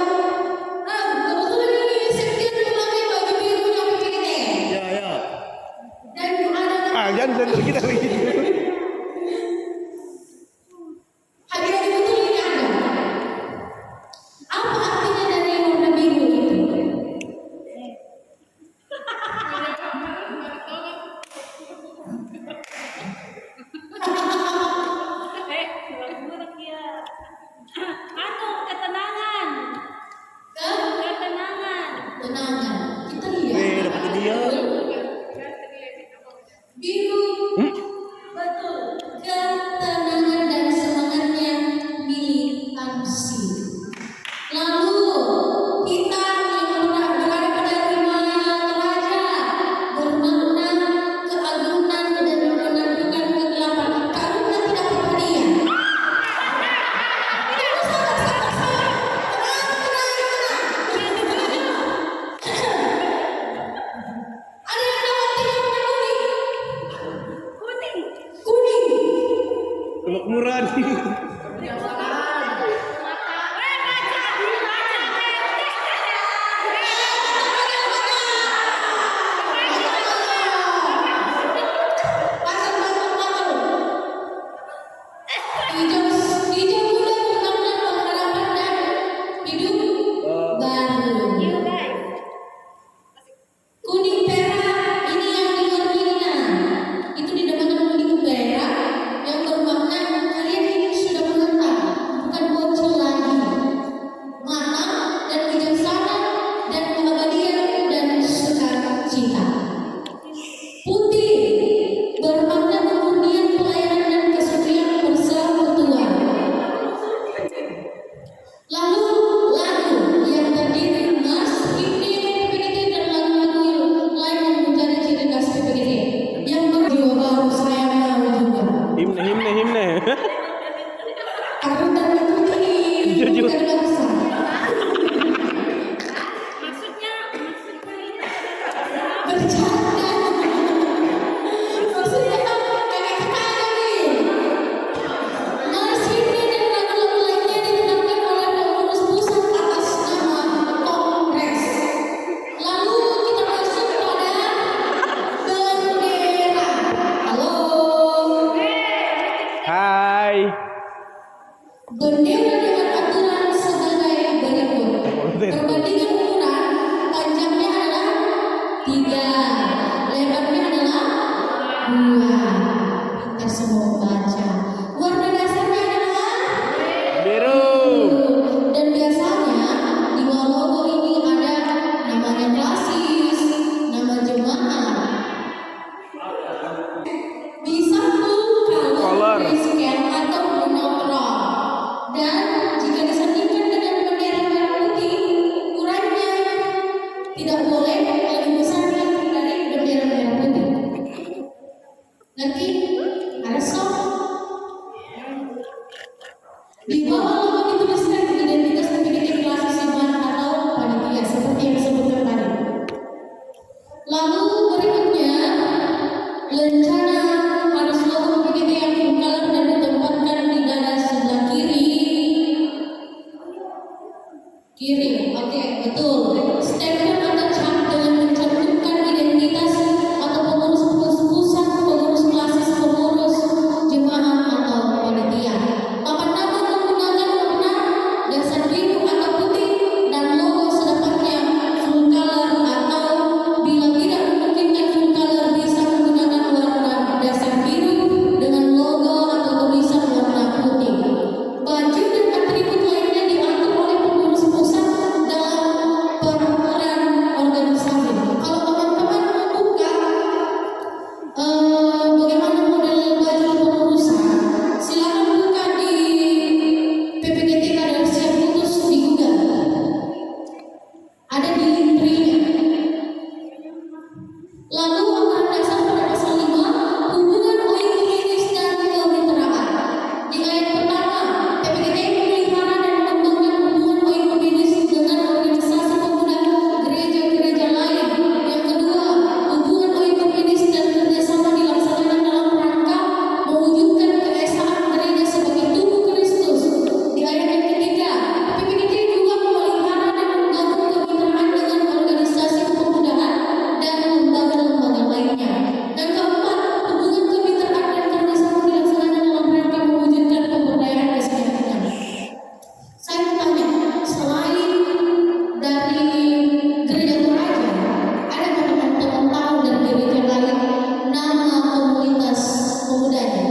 Speaker 1: Kebetulan ini Septian memakai baju biru yang PPGT.
Speaker 4: Ya.
Speaker 1: Dan ada
Speaker 4: Jangan kita lagi.
Speaker 1: hadiah betul ini ada. Apa artinya dari warna biru itu?
Speaker 3: Buruk ya. Ketenangan. Ketenangan.
Speaker 1: Tenangan. Kita lihat.
Speaker 4: Dapat dia.
Speaker 1: Biru. Betul. Ketenangan dan semangatnya militansi. Lalu kita yang berada pada rumah raja bermakna keagungan dan menaklukan kegelapan karena tidak berhadiah. Tidak sabar. Ada yang tahu artinya warna kuning? Kuning.
Speaker 4: Kemakmuran.
Speaker 1: Hijau muda bermakna pengharapan dan hidup baru. Kuning perak ini yang di luar Mina. Itu dinamakan kuning perak yang bermakna kalian ini sudah menetap, bukan bocil lagi. Matang dan bijaksana dan keabadian dan sukacita. Putih bermakna kemurnian pelayanan dan kesucian persekutuan. Lalu lagu yang terdiri mas, himne PPGT dan lagu-lagu lain yang menjadi ciri khas PPGT yang berjiwa baru saya tahu juga.
Speaker 4: Himne.
Speaker 1: Karena itu ini
Speaker 4: Jujur.
Speaker 1: bukan bangsa.
Speaker 3: Maksudnya ini
Speaker 1: Bercanda. Maksudnya kakak kita ada nih. Mas himne dan lagu-lagu lainnya ditetapkan oleh pengurus pusat atas nama Kongres. Lalu kita masuk pada bendera. Halo.
Speaker 4: Hai.
Speaker 1: Bendera dengan aturan sebagai berikut. Perbandingan ukuran panjang membaca. Warna dasarnya adalah
Speaker 4: Biru.
Speaker 1: dan biasanya di bawah logo ini ada namanya klasis, nama jemaat. Bisa full color,
Speaker 4: Color.
Speaker 1: scan atau monokrom. Dan jika disandingkan dengan bendera merah putih, ukurannya tidak boleh lebih besar dari bendera merah putih. Nanti ada sok. Di bawah logo dituliskan identitas PPKT klasis iman atau panitia seperti yang disebutkan tadi. Lalu berikutnya, lencana harus logo PPKT yang full color dan ditempatkan di dada sebelah kiri. Oke, betul. Stempel atau cap dengan mencantumkan identitas atau pengurus pusat, pengurus klasis, pengurus jemaat atau panitia. Papan nama menggunakan warna dasar biru atau putih dan logo sedapatnya full color atau bila tidak memungkinkan full color bisa menggunakan warna dasar biru dengan logo atau tulisan warna putih. Baju dan atribut lainnya diatur oleh pengurus pusat dalam peraturan organisasi. Kalau teman-teman buka bagaimana model baju pengurusan, silakan buka di PPKT Kader Siap Putus di Google. Ada di linknya. Lalu anggaran dasar pada pasal 5 hubungan OI dan kemitraan. Di ayat pertama, PPKT memelihara dan mengembangkan hubungan OI dengan organisasi pemuda gereja-gereja lain. Yang kedua, hubungan OI dan kerjasama dilaksanakan dalam rangka mewujudkan keesaan gereja sebagai tubuh Kristus. Di ayat yang ketiga, PPKT juga memelihara dan membangun kemitraan dengan organisasi kepemudaan dan lembaga-lembaga lainnya. Dan keempat, hubungan kemitraan dan kerjasama dilaksanakan dalam rangka mewujudkan pemberdayaan kesejahteraan. Saya bertanya, selain dari gereja Toraja, ada nggak teman-teman tahu dari gereja lain nama komunitas pemudanya?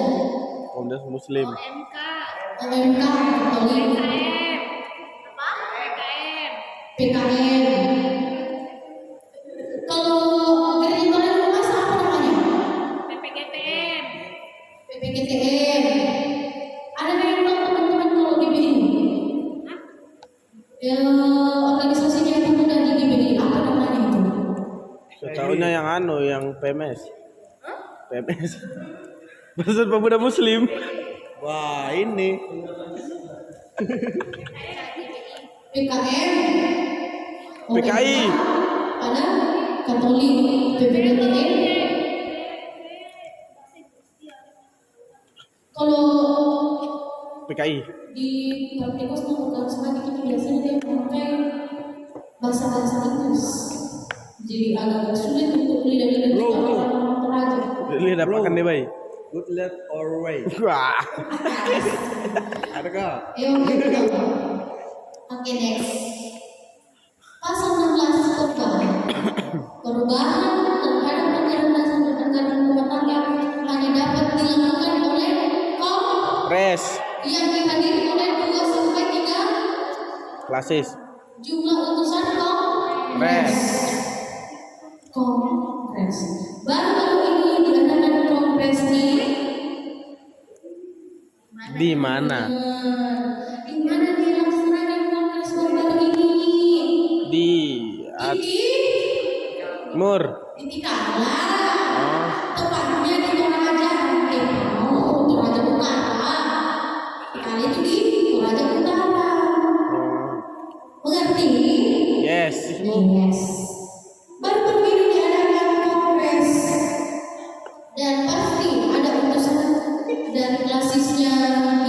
Speaker 4: Komunitas Muslim.
Speaker 3: OMK.
Speaker 1: OMK atau PKM. Kalau gereja Toraja Masa apa namanya?
Speaker 3: PPGTM.
Speaker 1: PPGTM. Ada yang tahu teman-teman kalau GBI? Organisasinya yang pemuda di GBI apa namanya itu?
Speaker 4: Setahunya yang yang PMS. PMS. Maksud Pemuda Muslim.
Speaker 5: Wah, ini
Speaker 1: PKM.
Speaker 4: PKI.
Speaker 1: Ada Katolik, PPGTM. Kalau
Speaker 4: PKI.
Speaker 1: di praktikos bukan sebagai itu biasanya dia memakai bahasa Inggris, jadi agak sulit untuk lidah-lidah kita orang Toraja.
Speaker 4: Lihat apa kan deh, Bay?
Speaker 5: good left or way.
Speaker 4: Wah.
Speaker 5: Ada kah?
Speaker 1: Oke, next. Pasal 16 perubahan terhadap anggaran dasar dan anggaran rumah tangga hanya dapat dilakukan oleh
Speaker 4: Res.
Speaker 1: yang dihadiri oleh 2 sampai 3
Speaker 4: Klasis.
Speaker 1: jumlah utusan
Speaker 4: Res.
Speaker 1: Kongres. Baru-baru ini diadakan kongres
Speaker 4: Di mana?
Speaker 1: Di mana dilaksanakan kongres baru-baru ini?
Speaker 4: Di Mur.
Speaker 1: Di Tikala.
Speaker 4: Oh.
Speaker 1: Tepatnya di Toraja. Toraja Utara. Kali itu di Toraja Utara. Mengerti?
Speaker 4: Yes.
Speaker 1: Yes. Baru-baru ini diadakan kongres dan pasti ada utusan dari klasisnya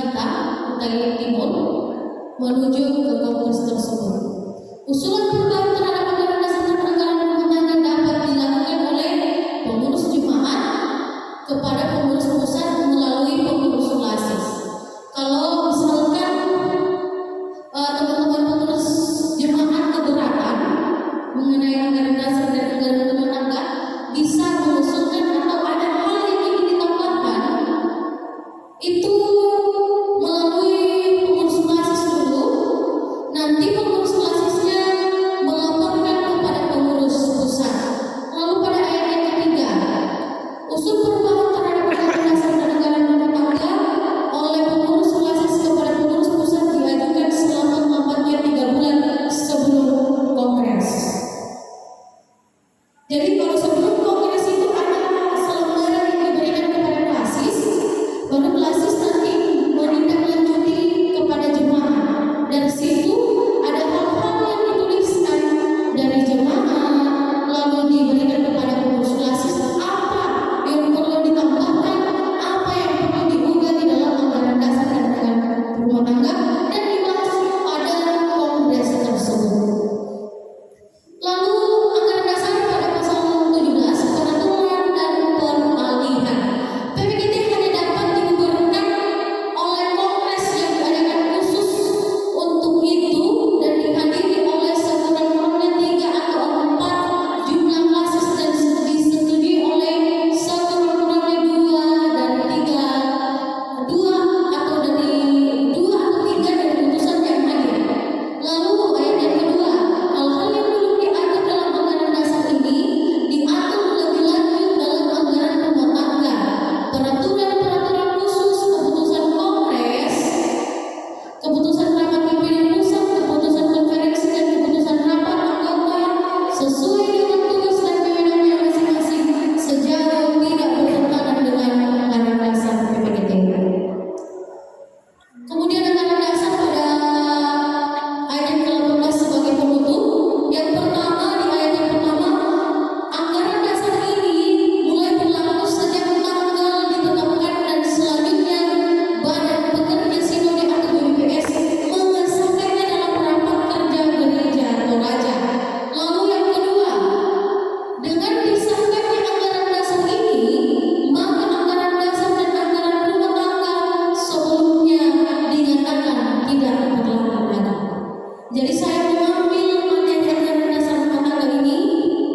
Speaker 1: kita Utara Timur menuju ke kongres tersebut. Usulan perubahan terhadap anggaran dasar dan anggaran rumah tangga dapat dilakukan oleh pengurus jemaat kepada pengurus pusat melalui pengurus klasis. Kalau misalkan teman-teman pengurus jemaat keberatan mengenai anggaran dasar dan anggaran rumah tangga, bisa mengusulkan atau ada hal yang ingin ditambahkan,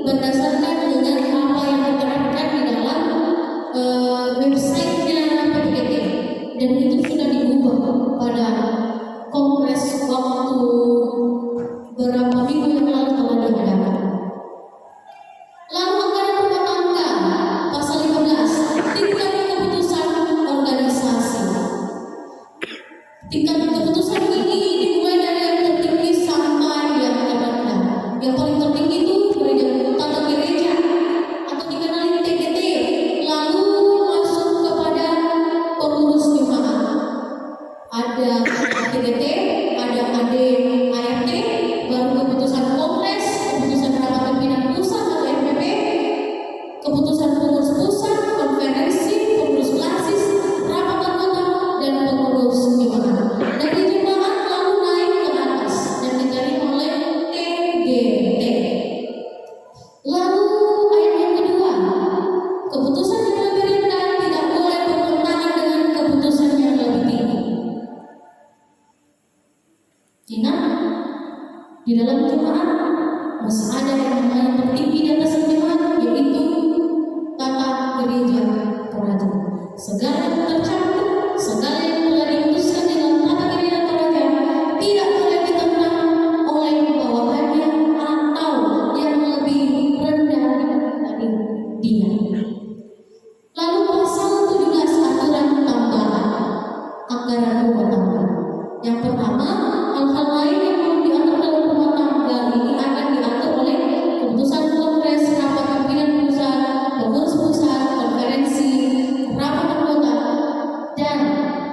Speaker 1: berdasarkan dengan apa yang diterapkan di dalam websitenya PPKT, dan itu sudah diubah pada kongres waktu beberapa minggu yang lalu telah diadakan. Lalu anggaran rumah tangga pasal 15, tingkat keputusan organisasi. Tingkat keputusan ini dimulai dari yang tertinggi sampai yang terendah. Yang paling tertinggi itu tata gereja atau dikenali TGT, lalu masuk kepada pengurus jemaat. Ada TGT, ada ADART, baru keputusan kongres, keputusan rapat pimpinan pusat atau RPP, keputusan pengurus pusat, konferensi, pengurus klasis, rapat anggota, dan pengurus jemaat. Dari jemaat lalu naik ke atas dan diterima oleh TGT. Lalu ayat yang kedua, keputusan yang lebih rendah tidak boleh bertentangan dengan keputusan yang lebih tinggi. Ingat, di dalam jemaat masih ada yang namanya tertinggi di atas jemaat, yaitu tata gereja toraja. Segala yang tercakup, segala yang telah diputuskan dalam tata gereja toraja tidak boleh ditentang oleh bawahannya atau yang lebih rendah dari dia. Lalu pasal 17 aturan tambahan anggaran rumah tangga. Yang pertama, hal-hal lain yang belum diatur dalam rumah tangga ini akan diatur oleh keputusan kongres, rapat pimpinan pusat, pengurus pusat, konferensi, rapat anggota, dan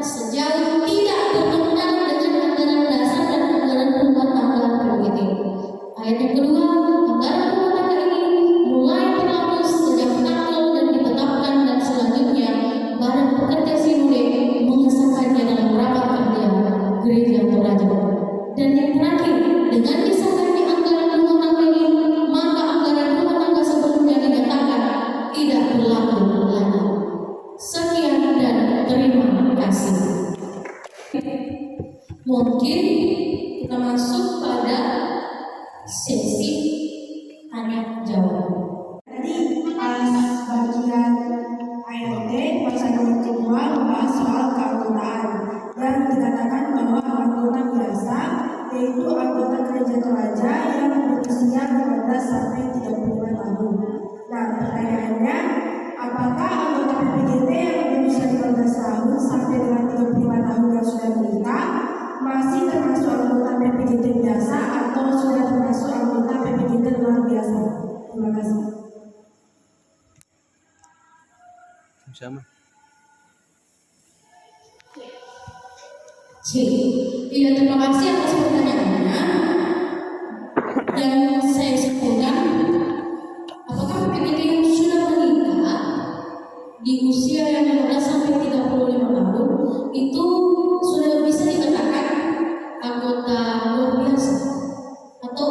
Speaker 1: sejauh tidak bertentangan dengan anggaran dasar dan anggaran rumah tangga PPKT. Ayat yang kedua, anggaran rumah tangga ini mulai berlaku sejak tanggal dan ditetapkan, dan selanjutnya Badan Pekerja Sinode mengesahkannya dalam rapat kerja gereja toraja. Dan yang terakhir, dengan disahkannya anggaran rumah tangga ini, maka anggaran rumah tangga sebelumnya dinyatakan tidak berlaku lagi. Sekian dan terima kasih. Mungkin kita masuk pada sesi tanya jawab.
Speaker 6: Tadi pas bagian ART pasal 22 membahas soal keanggotaan yang dikatakan bahwa anggota biasa yaitu anggota gereja toraja yang berusia 15 sampai 35 tahun. Nah, pertanyaannya, apakah anggota PPGT yang berusia 15 tahun sampai dengan 35 tahun yang sudah menikah masih termasuk anggota PPGT biasa atau sudah termasuk anggota PPGT luar biasa? Terima kasih.
Speaker 4: Sama.
Speaker 1: Iya, terima kasih atas pertanyaannya. Dan saya simpulkan, apakah PPGT yang sudah menikah di usia yang 15 sampai 35 tahun itu sudah bisa dikatakan anggota luar biasa atau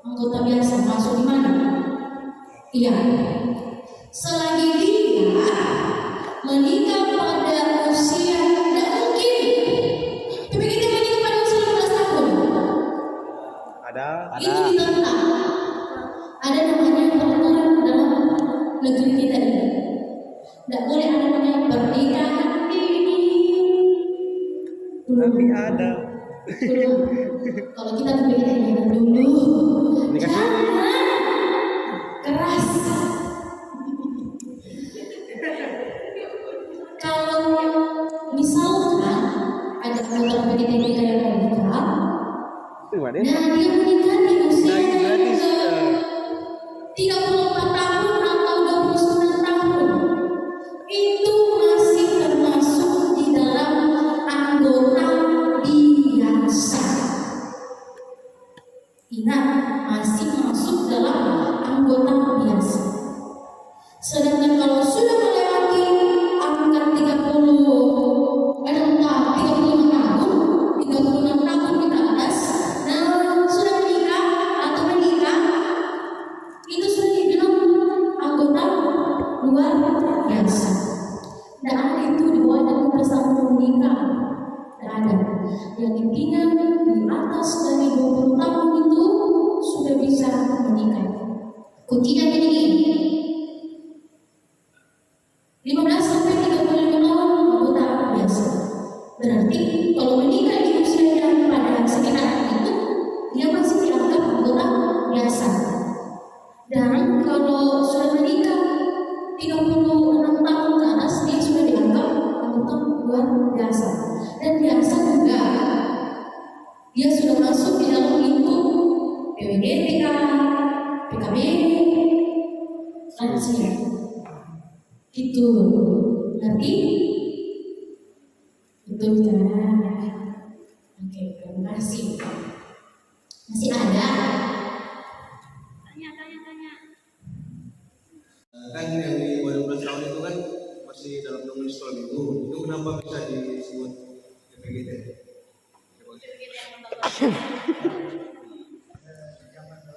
Speaker 1: anggota biasa, masuk di mana? Iya. Selagi dia menikah pada usia, tidak mungkin PPGT menikah pada usia 15 tahun.
Speaker 5: Ada.
Speaker 1: Itu ditentang. Ada namanya peraturan dalam negeri kita ini. Tidak boleh ada namanya pernikahan dini.
Speaker 5: Tapi ada.
Speaker 1: Belum. Kalau kita PPGT ini dulu.
Speaker 4: Nikah
Speaker 1: Jangan keras. Kalau misalkan ada anggota PPGT kita yang menikah,
Speaker 4: Tuh, ada.
Speaker 1: nah dia menikah di usia
Speaker 4: Nah,
Speaker 1: yang
Speaker 4: gratis.
Speaker 1: 34 tahun atau 29 tahun, itu masih termasuk di dalam anggota biasa. Ingat, masih masuk dalam anggota biasa. Sedangkan kalau sudah melewati angka 35 tahun, 36 tahun ke atas, nah sudah menikah atau menikah, itu sudah Kuncinya begini, 15 sampai 35 tahun anggota biasa. Berarti kalau menikah di usia yang pada sekitar itu, dia masih dianggap anggota biasa. Dan kalau sudah menikah 36 tahun ke atas, dia sudah dianggap anggota luar biasa. Dan biasa juga dia sudah masuk di dalam lingkup PWGTK, PKBM, lansia. Itu nanti itu kan. Oke, terima kasih. Masih ada?
Speaker 3: Tanya.
Speaker 5: Kan yang di bawah 12 tahun itu kan masih dalam nomor sekolah itu kenapa bisa disebut PPGT?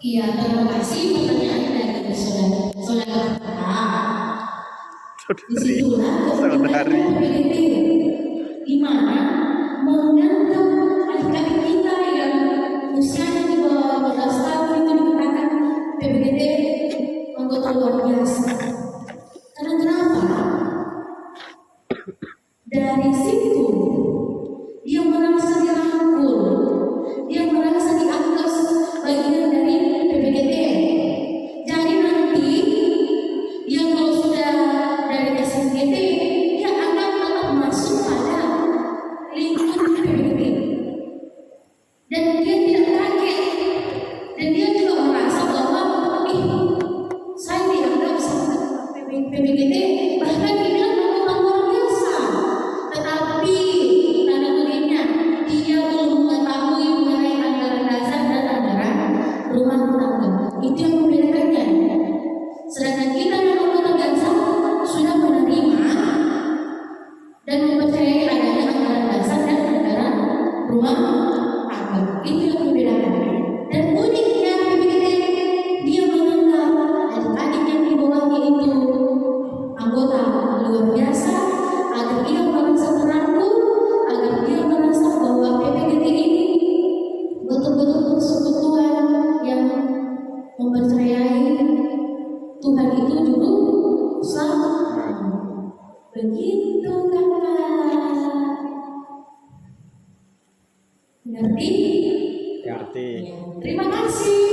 Speaker 1: Iya, terima kasih pertanyaan dari saudara. Disitulah kepentingan PPGT, di mana menganggap adik-adik kita yang usianya di bawah 12 tahun itu dikatakan PPGT anggota luar biasa. Karena kenapa? Dari situ dia merasa dirangkul, dia merasa dianggap bagian dari PPGT. Jadi nanti dia kalau sudah dari SMGT, dia akan tetap masuk pada lingkup PPGT. Dan dia tidak kaget, dan dia juga merasa bahwa saya dianggap sebagai PPGT, bahkan dibilang anggota luar biasa. Tetapi tanda kutipnya, dia belum mengetahui mengenai anggaran dasar dan anggaran rumah tangga. Itu yang membedakannya. Sedangkan kita yang anggota biasa sudah menerima dan mempercayai adanya anggaran dasar dan anggaran rumah tangga. Itu yang membedakan. Dan uniknya PPGT, dia menganggap adik-adik yang di bawahnya itu anggota luar biasa, agar dia merasa terangkul, agar dia merasa bahwa PPGT ini betul-betul persekutuan yang mempercayai Tuhan itu juru selamat. Begitu kakak. Ngerti?
Speaker 4: Ngerti.
Speaker 1: Terima kasih.